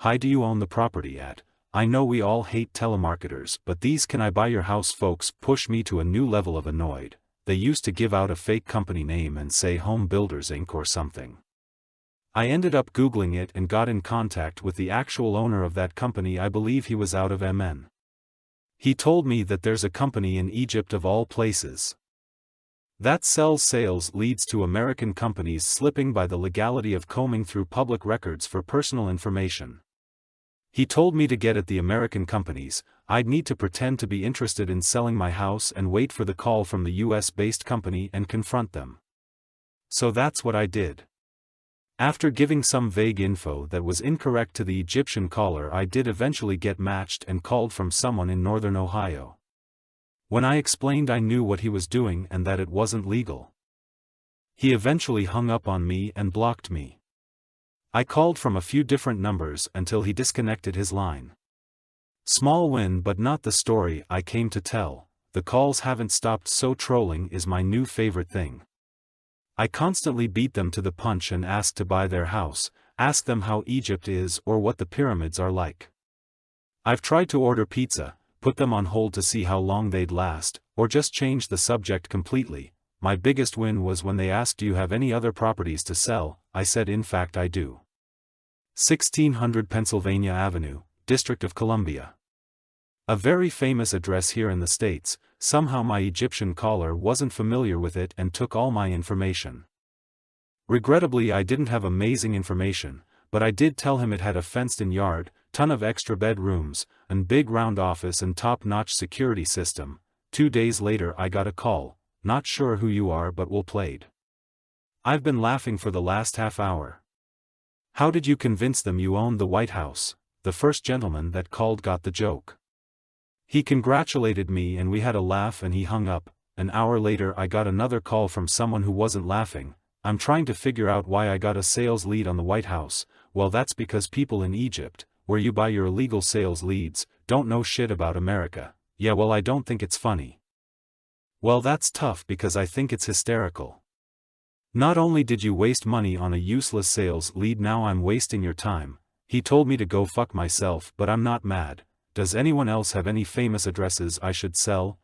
Hi, do you own the property at? I know we all hate telemarketers, but these "can I buy your house" folks push me to a new level of annoyed. They used to give out a fake company name and say Home Builders Inc. or something. I ended up Googling it and got in contact with the actual owner of that company. I believe he was out of MN. He told me that there's a company in Egypt, of all places, that sells sales leads to American companies slipping by the legality of combing through public records for personal information. He told me to get at the American companies. I'd need to pretend to be interested in selling my house and wait for the call from the US-based company and confront them. So that's what I did. After giving some vague info that was incorrect to the Egyptian caller, I did eventually get matched and called from someone in northern Ohio. When I explained I knew what he was doing and that it wasn't legal, he eventually hung up on me and blocked me. I called from a few different numbers until he disconnected his line. Small win, but not the story I came to tell. The calls haven't stopped, so trolling is my new favorite thing. I constantly beat them to the punch and ask to buy their house, ask them how Egypt is or what the pyramids are like. I've tried to order pizza, put them on hold to see how long they'd last, or just change the subject completely. My biggest win was when they asked, "Do you have any other properties to sell?" I said, "In fact I do. 1600 Pennsylvania Avenue, District of Columbia." A very famous address here in the States. Somehow my Egyptian caller wasn't familiar with it and took all my information. Regrettably, I didn't have amazing information, but I did tell him it had a fenced-in yard, ton of extra bedrooms, and big round office and top-notch security system. 2 days later I got a call. "Not sure who you are, but we'll played. I've been laughing for the last half hour. How did you convince them you owned the White House?" The first gentleman that called got the joke. He congratulated me and we had a laugh and he hung up. An hour later I got another call from someone who wasn't laughing. "I'm trying to figure out why I got a sales lead on the White House." "Well, that's because people in Egypt, where you buy your illegal sales leads, don't know shit about America." "Yeah, well, I don't think it's funny." "Well, that's tough because I think it's hysterical. Not only did you waste money on a useless sales lead, now I'm wasting your time." He told me to go fuck myself, but I'm not mad. Does anyone else have any famous addresses I should sell?